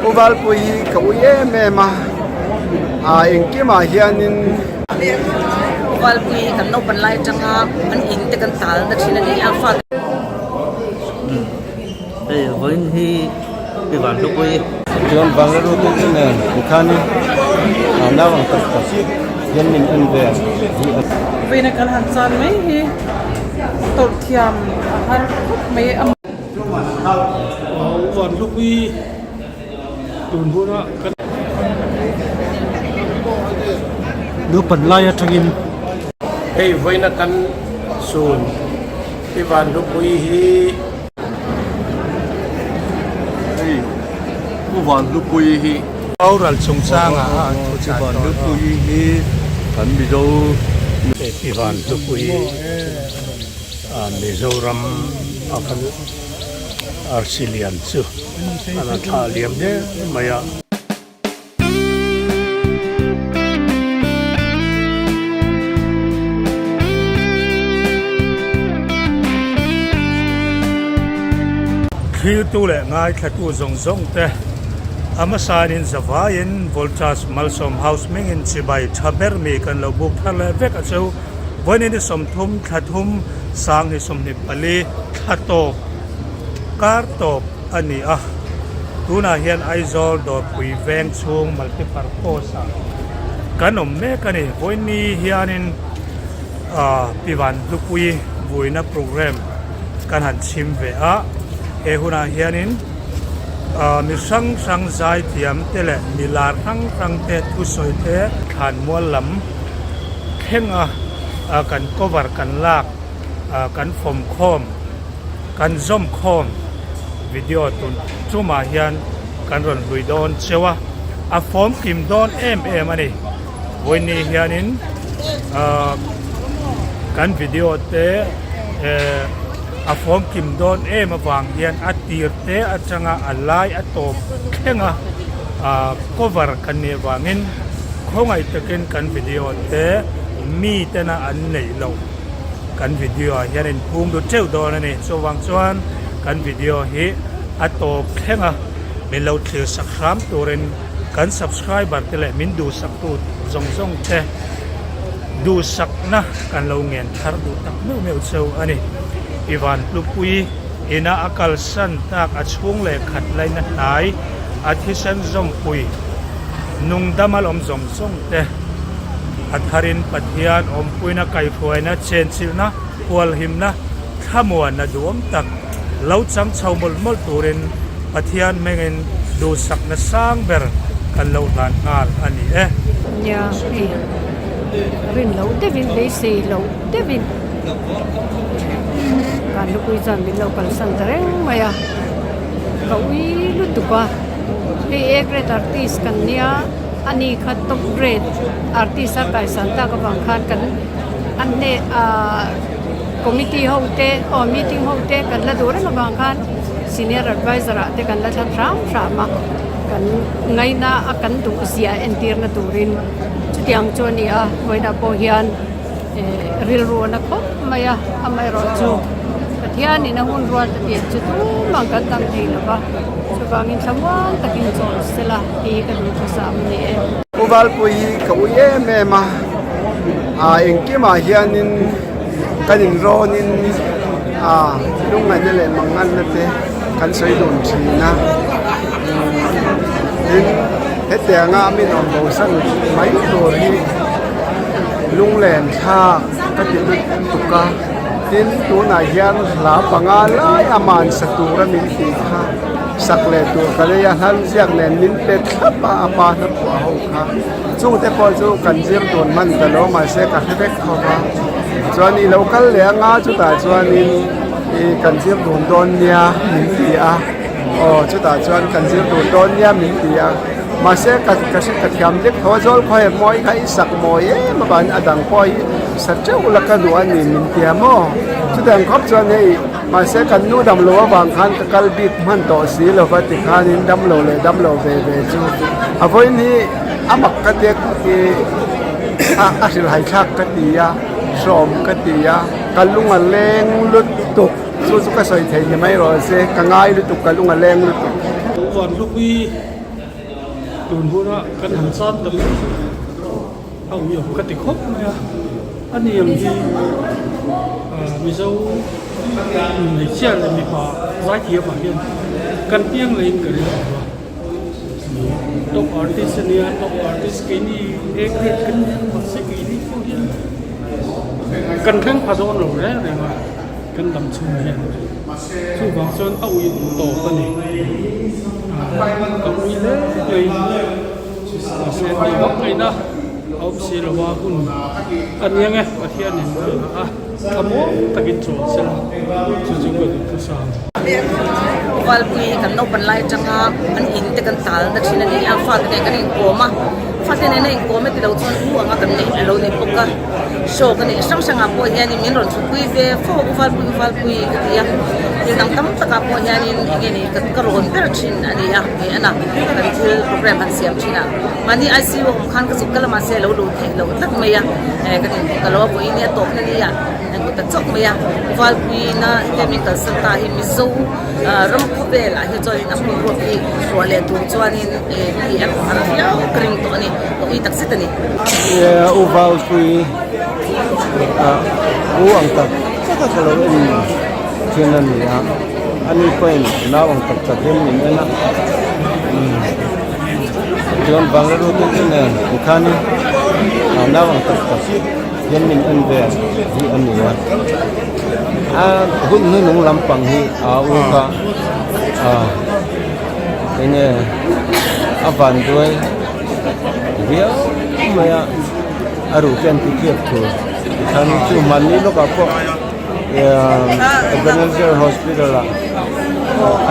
uval pui kau ye me ma engki ma hianin uval pui kan no ban lai changa an ing te kan tal na thina ni alpha với hi cái bản lúc ấy John Bangladesh tu ni bukan anak orang terkasih yang min về vì na kan han san mai hi tol thiam har mai amวันลูกวีตุนพูดว่าดูปันไล่จังอินเฮ้ยไว้นักันส่วนที่วันลูกวีฮีผู้วันลูกปุยฮี เอาหลังสงสารอ่ะ ที่วันลูกปุยฮีขันมิโด ที่วันลูกวีมิโซรัมอาคันอาร์ซิเลียนซูอันนั้นท่าเลียมเนี่ยมายาคือตัวแหละง่ายแค่ตัวซงแต่อามาสานินสวายินวอลชัสมัลซอมเฮาส์มิงอินชิบายทับเบอร์มีกันเราบุกทะเลเวกเจ้าวันนี้สมทุมขัดทุมสร้างให้สมนิปลีขัดโตการตบอันนี้ตัวน่าเห็นไอโซลดอกปุยแวงช่วงมัลติปาร์โคสกันอมเมกันนี่วันนี้เฮียนินปีวันลูกปุยบุยนับโปรแกรมกันหันชิมเวหุนาเฮียนินมีสังใจเทียมเตะมีลาทั้งเตะทุสอยเตะขันมัวลำเข่งกันกบร์กันลากกันฟอมคอมกันซ่อมคอมวิดีโอตุนจูมาเฮียนกันรอนลุยโดนเชื่อว่าฟอมกิมโดนเอ็มอันนี้วันนี้เฮียนินกันวิดีโอเตะฟอมกิมโดนมาฟังเฮียนตีร์เตะจังอะไรตบเข่งกบร์กันเนี่ยวางินคงไอตะกินกันวิดีโอเตะมีแต่น่าอันไหนเรากันวิดีโอเฮียนพุ่งดูเจ้าโดนนี่สว่างสว่างกันวิดีโอเฮตบเข่งเป็นเราเชื่อสักครั้งตัวเรนกัน subscribe บัตรเลยมินดูสักตัวซงเตะดูสักนะกันเราเงินทาร์ดูตักไม่เอาเจ้าอันนี้อีวันลูกปุยอินาอักลสันตักช่วงเล็กขัดไลนัดไหนอาทิตย์เซนซอมปุยนุ่งดำมาลมซอมซงเตะอัฐารินปัทยานอมปุยนักไก่ฟวยนะเชนซิลนะพวลหิมนะขมวนนะดวมตักเล่าจังชาวมลตัวเรนปัทยานเมงินดูสักนะสร้างเบอร์กันเล่าทานงานอันนี้ยารินเล่าเดวินเลซีเล่าเดวินการลูกวิจารณ์เป็นเรากันสันตะเร่งมาอ่ะเขาอีลุตุกว่าเอกเรดอาร์ติสกันเนี่ยอันนี้ขัดตกเรดอาร์ติสกายสันตากบังคับกันอันนี้คอมมิตี้เขาเตะมีติ้งเขาเตะกันละดูแล้วบังคับซีเนียร์แอดไวเซอร์เตะกันละทั้งสามกันไงนะกันตุกเสียเอ็นทีร์นะตูรินจุดยังจวนนี่ไว้ดับโบเฮียนริลรัวนักพบมาอ่ะไม่รอจูที่อันนี้นะหุ่นรัวตะเกียบจุดมังกันตั้งใจแล้วปะจะบางินสมวันตะกินโซลสละที่กันดูภาษามันนี่อุวัลปุยเขาเย่แม่มาเองกี้มาเฮียนินกันอินโรนินลุงไงนี่แหละมังงันนั่นเองกันใช้โดนชีนะนินเฮ็ดแต่งาไม่นอนโบสันไม่ตัวนี้ลุงแหลนชาก็ติดตุกะนินตัวนายเฮียนหลาปังอาลายอามันสตูระมินตีค่ะสักเลตัวกันเลยฮันเสียงแหลนนินเป็ดขับปานับหัวเขาค่ะจู่แต่พอจู่กันเจียมตัวมันแต่เรามาเสกกันให้เด็กเขาค่ะส่วนนี้เรากันเหลืองาจุดแต่ส่วนนี้กันเจียมตัวโดนเนี่ยมินตีจุดแต่ส่วนกันเจียมตัวโดนเนี่ยมินตีมาเสกกันก็เสกกันยำเล็กเขาจะคอยมอยใครสักมอยมาบ้านอดังปอยสัจเจ้าละกันวันนี้มินตีมอจุดแต่ครบส่วนนี้มาเสกันนู่ดำโลบางครั้งกัลบิดมันต่อสีเราปฏิคานินดำโลเลยดำโลเวจูอาวันนี้อามักกะเด็กอาศิลให้ชักกะตียาสมกะตียากันลุงอันเลงลุดตุกสู้ๆก็ใส่เทียนไม่รอเสกังไงลุดตุกกันลุงอันเลงลุดตุกวันลูกวี tuần bữa đó cái hành son tầm ông nhiều cái tịch khúc này anh em thì bây giờ mình chia là mình bỏ giá thiệp mà hiện cần tiếng lên cái đó top artist này top artist cái này ek hết cần một số cái này không hiện cần thêm phát triển rồi đấy mà cần làm chung hiện chung vào sơn tàu tổ cái này còn như thế người sẽ đi góc này đó ông sẽ là hoa kun anh nghe và thiên này thầm mốt ta kiến chỗ sẽ là chúng tôi được sao wal pui kan no pan lai changa an in te kan tal na thina ni a fa te kan in koma fa te ne in koma ti lo chon u anga kan nei lo ni poka so kan ni sang sang a po ya ni min ron chu pui ve fo wal pui ka ya ni nang tam ta ka po ya ni nge ni ka ron per chin ani ya me ana kan thil program han siam china mani I see wo khan ka sik kala ma se lo lo the lo tak me ya kan ni ka lo po ni top na ni ya ta chok me ya wal pui na chemical sa ta hi mi zo ram khobe la hi choi na pu ro ki wale tu chuanin e em har ya kring to ni to I tak sit ni uval pui uang tak saka kalau ini channel ni ya ani point na uang tak tak ni na John Bangladesh tu ni bukan na uang tak tak yan min an ve hi an ni wa hun nu nung lampang hi u ka ini avan doi dia maya aru kan tiket tu kan tu mani lo ka po Ebenezer Hospital la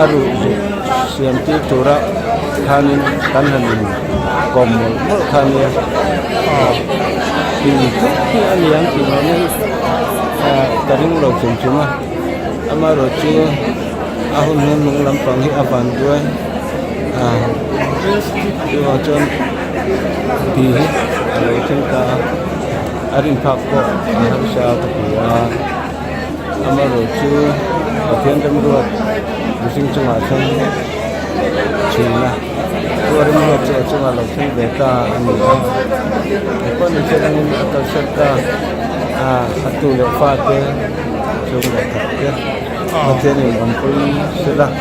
aru CMT tura kan han kom mo kan ya itu ani yang ini taring lo cuma ama roci ahun nung lampang hi avan doi itu macam di kalau kita arin pakko harus tapi ya ama roci bagian tempat musim cemacam Cina Tuari mga cuma langsung beta anu apa ni sedang atau serta satu lepas ke cuma kerja macam ni ampun sudah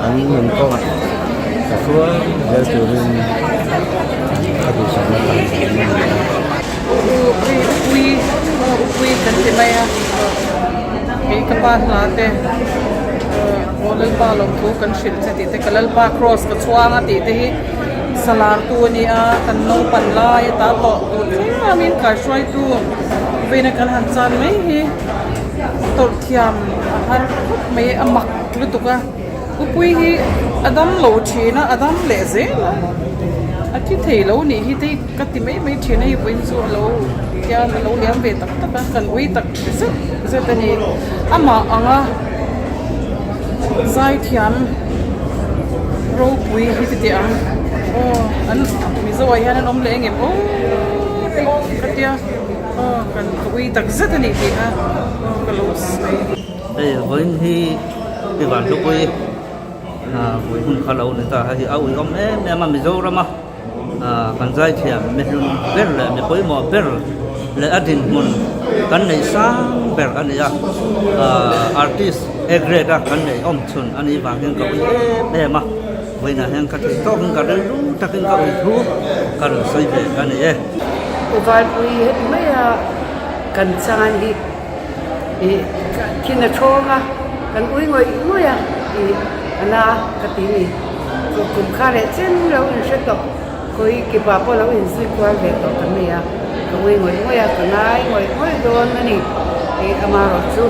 anu mentok sesuai dari turun aku sama Ui kan ti mai a mi ka pa la te olal pa long thu kan shil che ti te kalal pa cross ka chuang a ti te hi salar tu ni a kan no pan lai ta to tu thia min ka shwai tu veina kan han chan mai hi tor thiam har mai amak lu tu ka upui hi adam lo thina adam le ze aki thei lo ni hi te ka ti mai thina hi win zo lo ya lo liam ve tak tak kan ui tak se ta ni ama anga zai thiam ro pui hi ti ang an mi zo ai han om le ngem ka tia kan ui tak se ta ni ti ha ka lo sai với hi cái bản lúc ấy với hun khá lâu người ta hay áo ui om em mà mình dâu ra mà kan zai thiam mình luôn biết là mình coi mò biết le adin mun kan nei sang ber an ya artist egreda kan nei om chun ani wangin ka ui ma weina hang ka ti to ka ru takin ka ui thu ka ru sai be kan e uval pui het mai kan chan hi kina thonga kan ui ngoi ya ana ka ti ni kum kha le chen lo in se to koi ki pa po lo in si kwa ve to kan ni ya ngồi cái này ngồi đồn này ama rồi chú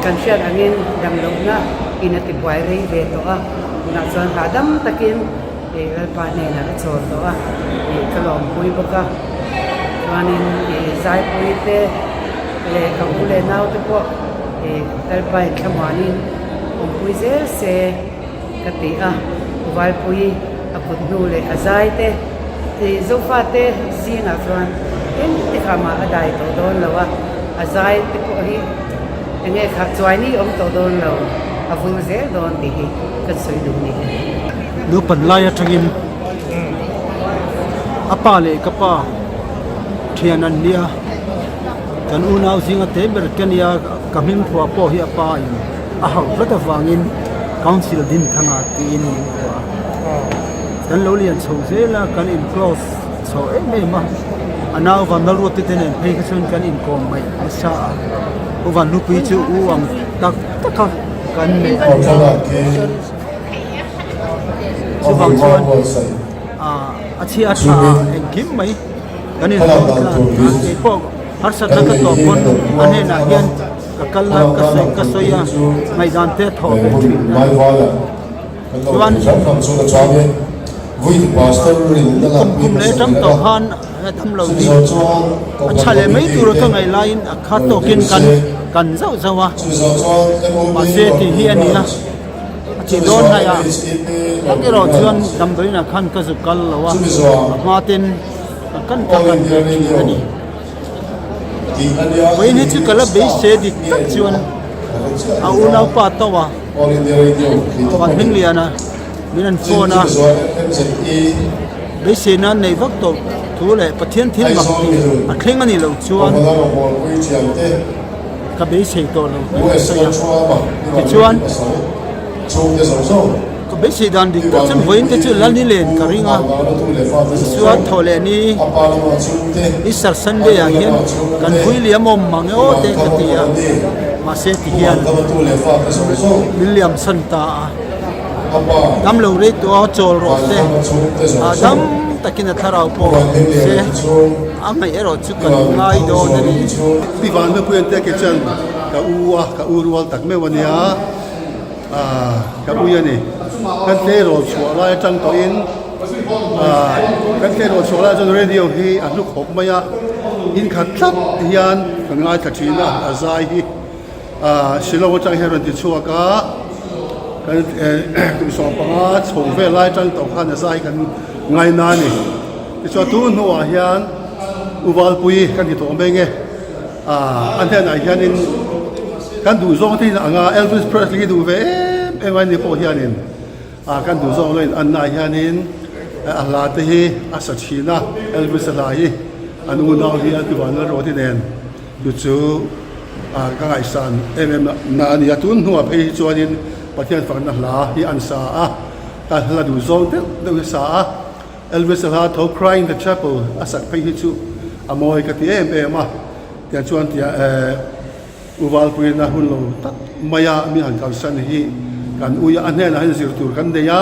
cảnh sát anh em đầm lông na in at tipuai rei về to na son hadam takin pa ne na chor to kalom pui baka manin zai pui te le kamu le nau te po tar pai kamanin pui zer se kati vai pui aput nu le azai te zofa te zina chuan en te khama adai to don lawa azai te ko hi enge kha chuai ni om to don lo avul ze don ti hi ka soi du ni nu pan lai atangin apa le kapa thian an nia kan unau zinga te ber kenia kamin phua po hi apa in a hau plata wangin council din thanga ti in kan lo lian chho zela kan in close so em ma anau van dal rot te nen phei ka chun kan in kom mai sa u van lu pi chu u ang tak tak kan me chu bang chuan a chi a tha en kim mai kan in kom kla ke po har sa ta ka to pon ane na hian ka kalla ka soya mai dan te tho be thi chuan kum le tam to han tham lo đi अच्छा ले mấy tu rồi ngày lai khá to kiên cần dâu dâu à mà xe thì hiện nè chỉ đón này à các cái rồi chuyên đâm tới là khăn cái sự cân là wa mà tên cân này với những chiếc cái là bể xe thì tất chuyên à u nào pa to à còn mình liền à mình phone à bể xe nó này vắt to thu lệ bắt thiên thiên mặc à khen anh lâu chuan cái bể xe to lâu cái chuan cái bể xe đàn đi tất chân với cái chữ lăn đi lên cái ring à chuan thầu lệ ni ít sạc sân đây à hiền cần vui liếm mồm mà nghe ô tên cái gì à mà xe thì hiền William Santa đâm lâu đấy tôi cho rồi thế à đâm takin tharau po se amai ero chukan ngai do ni Pivan me puyen te ke chan ka urual tak me wania ka uya ni kan te ro chua lai chang to in kan te ro chua lai chang radio hi anu khop maya in khat thlap hian kan ngai thachina azai hi shilo chang heron ti chua ka kan tu so panga chong ve lai chang to khan azai kan ngay na ni cho tu nu a hian uwal pui kan ti thong benge an then a hian in kan du zong tin anga Elvis Presley du ve em ai ni po hian in kan du zong lein an na hian in a la te hi a sa china Elvis la hi an u na hi a ti wan ro ti nen du chu ka ngai san em na ni atun nu a phei chuan in pathian fang na la hi an sa a ta la du zong te du sa a Elvis ha to crying the chapel asak phei hi chu amoi ka ti em a tian chuan tia uwal pui na hun lo tak maya mi han kal san hi kan uya an hena han zir tur kan de ya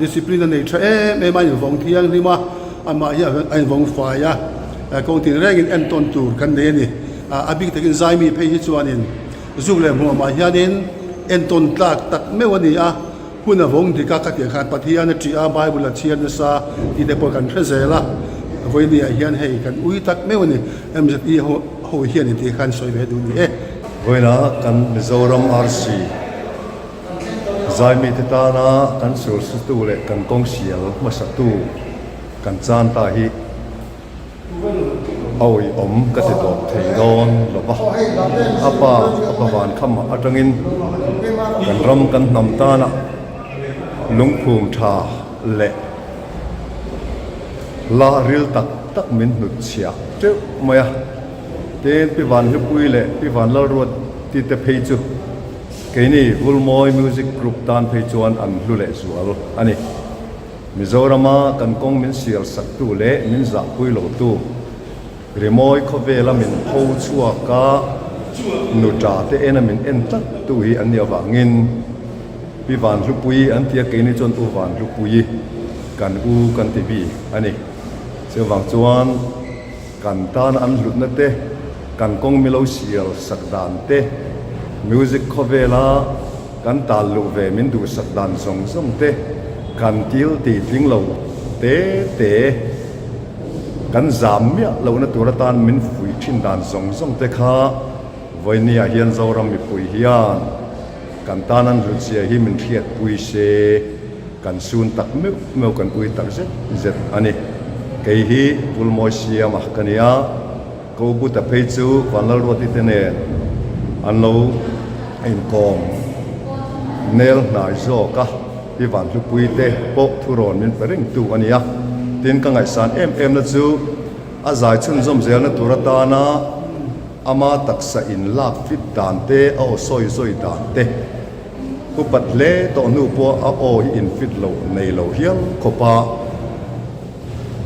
discipline nei tha em ai vong thiang ni ma ama ya ai vong fa ya kong tin reng in en ton tur kan de ni abik takin zai mi phei hi chuan in zugle mo ma hianin en ton tlak tak me wani a kuna vong di ka ti khat pathian a tri a bible a chian na sa ti de po kan thezela voi ni a hian hei kan ui tak me wani em zat i ho hian ti khan soi ve du ni voi na kan Mizoram RC zai mi ta na kan sur su tu le kan kong sial ma sa tu kan chan ta hi oi om ka ti to thei don lo ba apa van kham atangin kan ram kan nam ta na lung phum tha le la ril tak min nut chia te maya ten pi van hu pui le pi van la ruat ti te phei chu ke ni Vulmoi music group tan phei chuan an lu le zual ani Mizorama kan kong min sial sak tu le min za pui lo tu remoi khovela min ho chua ka nu ta te ena min en tak tu hi an ya wangin pi van lu pui an tia ke ni chon u van lu pui kan u kan ti bi ani se wang chuan kan tan an lut na te kan kong mi lo sial sak dan te music khovela kan tal lu ve min du sak dan song te kan til ti ting lo te kan zam mia lo na turatan min fui thin dan song te kha voinia hian zoram mi pui hian kan tanan lu chia hi min thiat pui se kan sun tak meu kan ui tak zet ani kei hi Vulmoi sia ma kania ko bu ta phei chu vanal ro ti tene an lo in kom nel na zo ka pi van lu pui te po thu ron min pering tu ania tin ka ngai san em na chu a zai chun zom zel na turata na ama taksa in lak fit dan te o soi dan te upat le to nu po a o in fit lo nei lo hiang khopa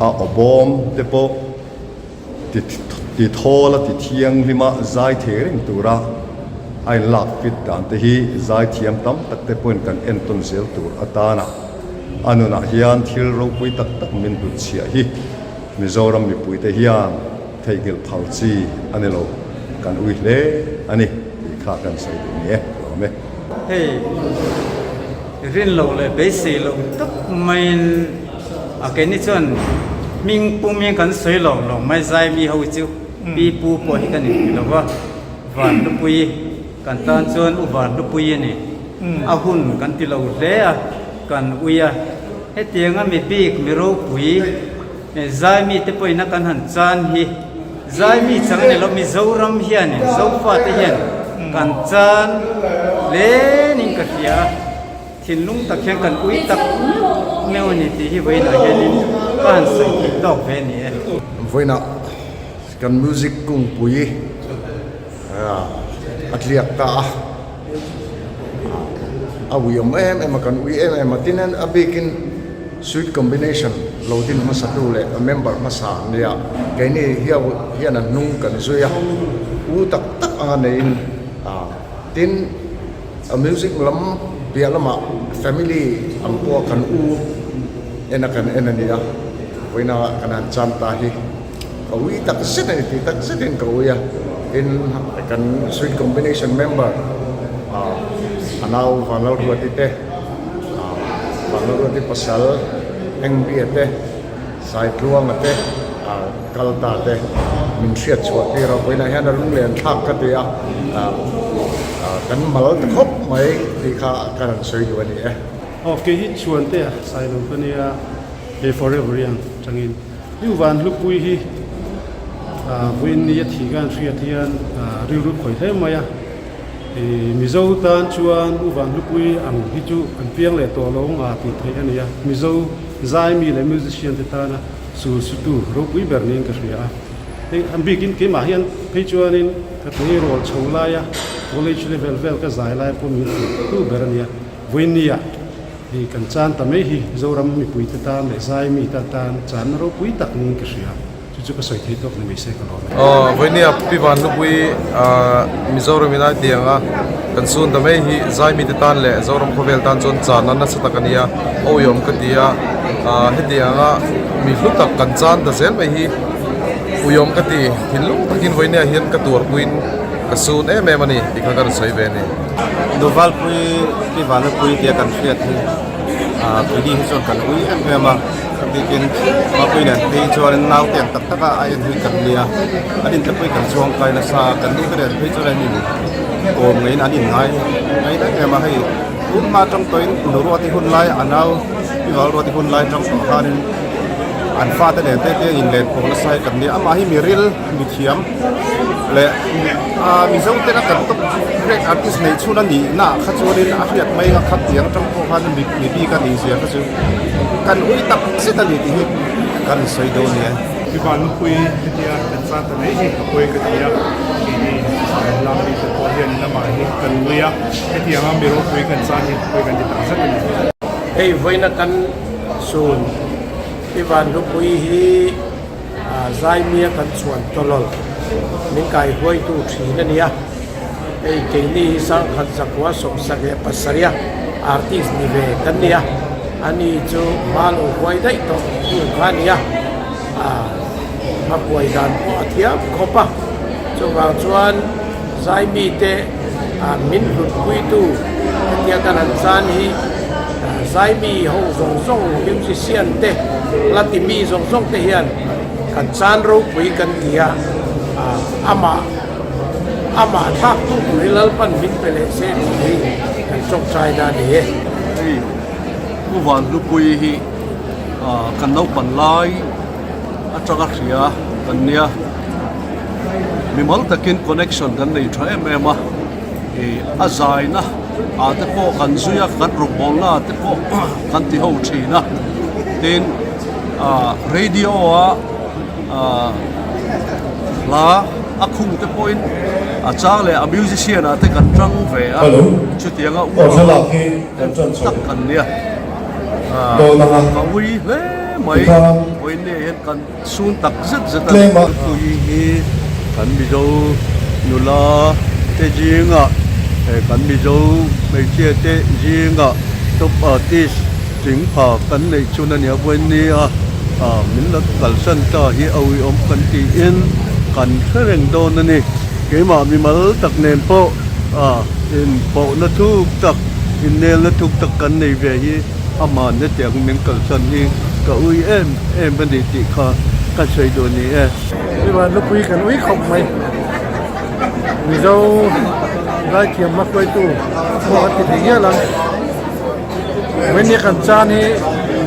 a obom te po ti thola ti thiang lima zai thering tura ai lak fit dan te hi zai thiam tam tak te point kan en ton zel tur atana anuna hian thil ro pui tak tak min bu chia hi Mizoram mi pui te hian theigil phalchi anelo kan ui le ani kha kan sai du ni lo me hey rin lo le be se lo tak main a ke ni chon ming pu mi kan soi lo lo mai zai mi ho chu pi pu po hi kan ni lo wa van lu pui kan tan chon u van lu pui ni a hun kan ti lo le a kan ui a he tianga mi bik mi ro pui zai mi te poi na kan han chan hi zai mi chang ne lo mi zoram hian ni zo fa te hian kan chan le ning ka hia thin lung tak hian kan ui tak neu ni ti hi voi na hian in kan sai ki to ve ni voina kan music kung pui atliak ta awi em kan ui em tinan abikin sweet combination loading masatu le a member masa nia kaini hian an nung kan zuya u tak tak anein tin a music lam bialama family ampo kan u kan enia voina kanan chanta hi kawi tak seten ti tak seten kawya in kan sweet combination member anau vanal ruatite vanal ruati pasal eng biate sai luang ate kalta te min thiat chuat ti ro voina hian lung len thak ka te kan mal ta khop mai ti kha kan soi du ani okay hi chuan te sai lo kania e forever yang changin yu van lu pui hi win ni thi gan thiat hian riu ru khoi the maya mizo tan chuan u van lu pui ang hi chu an piang le to lo nga ti thei ania mizo zai mi le musician te ta na su tu ro pui berning ka ria an bikin ke ma hian phei chuan in ka thei rol chola ya college level ka zai lai po mi tu berania win nia hi kan chan ta mai hi zoram mi pui ta tan le zai mi ta tan chan ro pui tak ning ka ria chu ka soi thei tok ni se ka lo voinia pivan lu pui Mizoram ina dianga kan sun ta mai hi zai mi ta tan le zoram khovel tan chon chan na satakania oyom ka dia hedianga mi hlutak kan chan da zel mai hi uyom ka ti hinlu takin voinia hian ka tur puin ka sun mani ikha kan soi ve ni Doval pui pivan lu pui dia kan fiat hi pidi hi chon kan ui ma bikin ma pui na ti chon nau tiang tak taka ai hui kan nia adin ta pui kan chuang kai na sa kan ni ka den pui chon ni ko ngai na din ngai ai da ma hai un ma trong toin no ro ti hun lai anau pival ro ti hun lai trong hanin an fa ta den te in len ko na sai kan ni ama hi miril mi thiam le mi zong te na kan top great artist nei chuna ni na kha churin a hriat mai nga khat tiang trong ko han mi bi ka ni sia ka chu kan ui tak se ta ni ti hi kan soi do ni pivan lu pui dia kan sa ta nei hi pui ka dia ki la mi se ko hian na ma hi kan luya he ti anga mi ro pui kan sa hi pui kan ti ta sa kan ei voina kan sun pivan lu pui hi zai mia kan chuan tolol min kai hoi tu thina nia ei ke ni sang khat zakwa som sage pasaria artist ni ve kan nia ani chu malo hoi dai to ku khania ma poi dan ko athia khopa chu wa chuan zai mi te min lut pui tu tia kan an san hi zai mi ho zong zong musician te lati mi zong zong te hian kan chan ro pui kan tia ama thak tu rilal pan min pele se ni kan chok chai da ni u van lu pui hi kan no pan lai atanga ria kan nia mi mal takin connection kan nei tha em a azai na te po kan zuya kan rubol na te po kan ti ho thina tin radio la akhung te point chang le musician te kan trang ve a chu tianga u tak kan nia ka ui le mai oi ne hen kan sun tak zat zat tu hi kan mi zo nula te jinga kan mi zo mai che te jinga top artist chính pha kan nei chuna nia boin ni min la kal san ta hi awi om kan ti in kan threng don ni ke ma mi mal tak nen po in po na thu tak in ne la thu tak kan nei ve hi ama ne tiang min kal san hi ka ui em ban di ti kha ka sei do ni Vì vậy lúc quý cần quý không mày vì dâu ra kiếm mắc quay tu một cái thì nghĩa là mấy nhà cần chan thì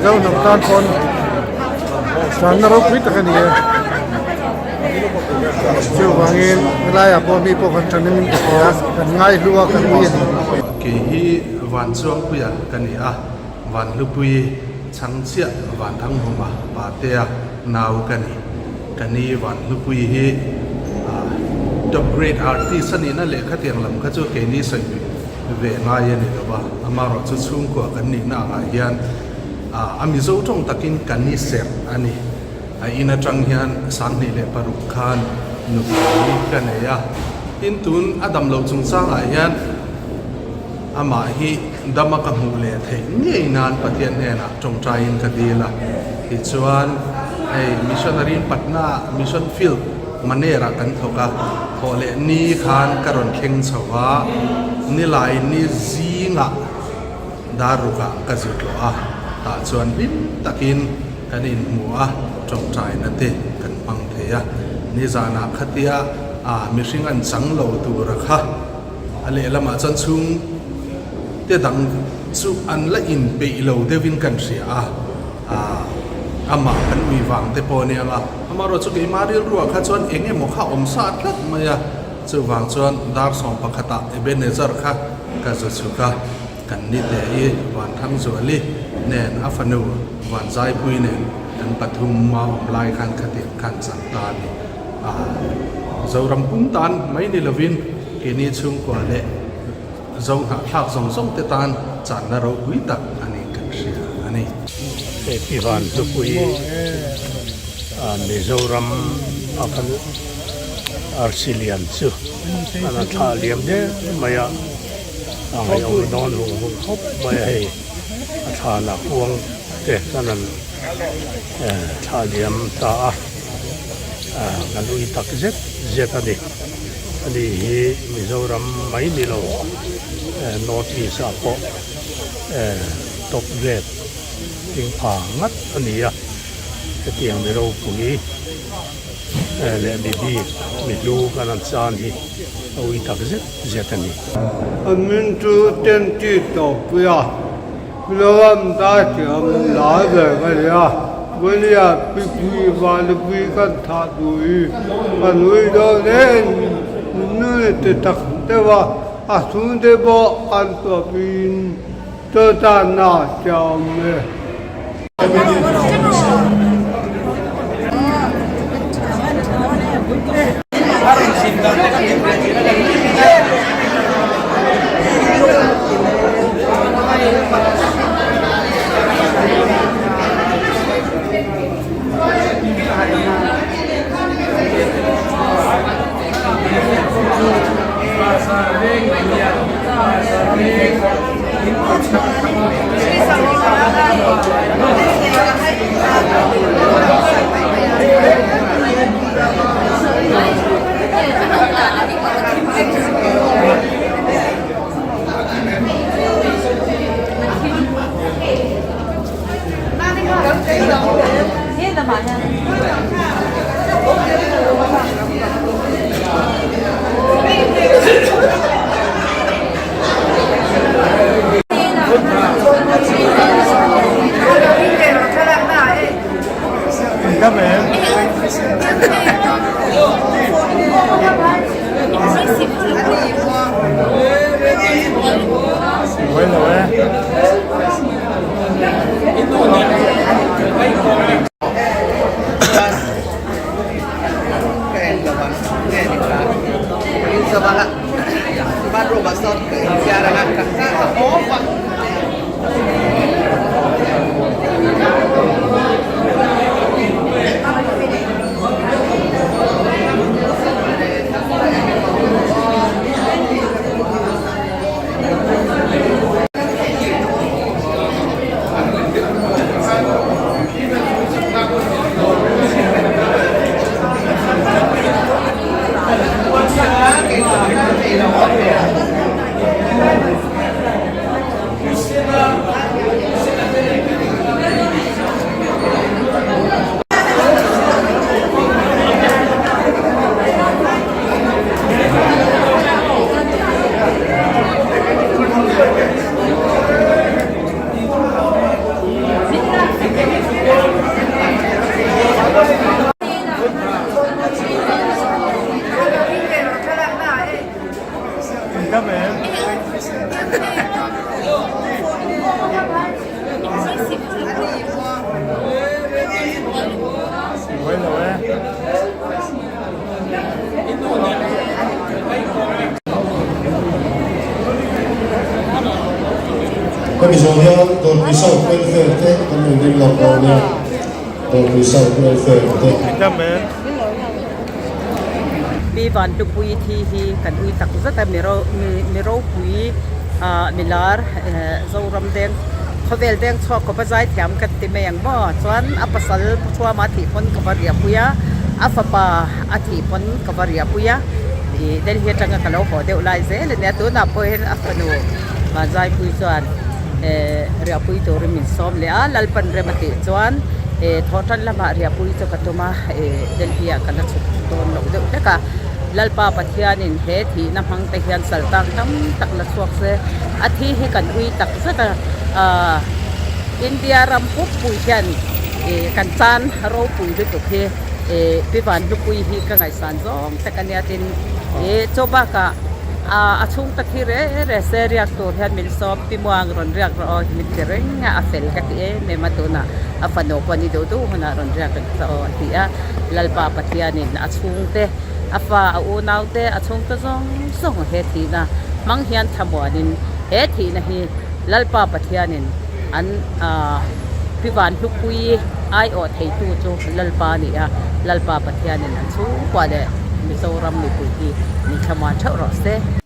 dâu nằm tan con chan nó đâu quý tất cả này chiều vàng in lại à po mi po cần chan mình cần ngay lúa cần quý kỳ hi van chuang puya kan ni a van lupui chang chia van thang homa pa te nau kan ni van lupui hi top great artist ani na le kha tiang lam kha chu ke ni sai ve ngai ani lo ba amaro chu chung ko kan ni na ga hian ami zo tong takin kan ni ser ani ina tang hian sang ni le paruk khan nu kan ya in tun adam lo chung sang a hian ama hi dama ka hule the ngei nan pathian ne na tong train ka dila hi chuan missionary patna mission field manera kan thoka thole ni khan karon kheng chawa ni lai ni zinga daruka ka zutlo ta chuan bim takin kanin muwa tong trai na te kan pang theya ni zana khatia mishing an chang lo tu rakha ale lama chan chung te dang chu an la in pe lo devin kan ria ama kan ui wang te po ne anga amaro chu ke maril ruwa kha chuan enge mo kha om sa tlat maya chu wang chuan dar som pakhata ebenezer kha ka zo chu ka kan ni te i wan thang zo li nen afanu wan zai pui ne kan pathum ma om lai khan khati khan sang ta ni zo ram pum tan mai ni lovin ke ni chung ko le zo ha thak zong zong te tan chan na ro pui tak ani kan ria ani Ivan Tukui Mizoram akan Arsilian su ana thaliam de maya angai ong non hung hop maya hei athana kuang te kanan thaliam ta kan ui tak zet ani hi Mizoram mai ni lo north east apo top grade tiếng phá ngắt anh ấy cái tiếng này đâu cũng đi lệ đi mình lu cái nan san thì ôi thật rất anh ấy anh mình chú tên chỉ tàu bây giờ anh ta chỉ lá về cái này bây giờ bị và bị cái thà đuổi anh nuôi đó nên nuôi từ tắc thế và xuống thế bỏ anh tụi mình tôi ta nào chào mẹ Gracias. ก็มีโซเชียลตัวมีโซเฟอร์เทคตัวมีดิมลอกเราเนี่ยตัวมีโซเฟอร์เทค ปีวันตุปุยที่ฮีกันอุยตักจะแต่มีโรปุยมิลาร์โซรำแดงเขาเวลแดงชอบกับภาษาแถมกันติเมียงบ่ส่วนอัปสัลชัวมาที่พ้นกับเรียปุยอัฟปาอาทิพ้นกับเรียปุยเดินเฮียจังกันแล้วขอเดี๋ยวไล่เสเลยเนี่ยตัวนับไปเห็นอัฟนูมาใจปุยส่วนเรียปุยตัวริมินซ้อมเลยลัลปันเรมติส่วนทอทันละมาเรียปุยจะกันตัวมาเดินเฮียกันแล้วสุดโดนหลงเดี๋ยวนะคะlalpa pathianin he thi na hmang te hian saltang tam tak la chuak se a thi hi kan ui tak zata india ram pu pui hian kan chan ro pui du tu he piwan lu pui hi ka ngai san zong takania tin choba ka a chung ta thi re se reactor hian min som pi muang ron riak ro min tereng a fel ka ti ne matuna a fano pani do du hona ron riak ka ti a lalpa pathianin a chung te afa au naute achung ta zong song he thi na mang hian thamwanin he thi na hi lalpa pathianin an piwan lupui ai o thei tu chu lalpa ni a lalpa pathianin an chu kwa le mizoram ni pui hi ni thama thau ro se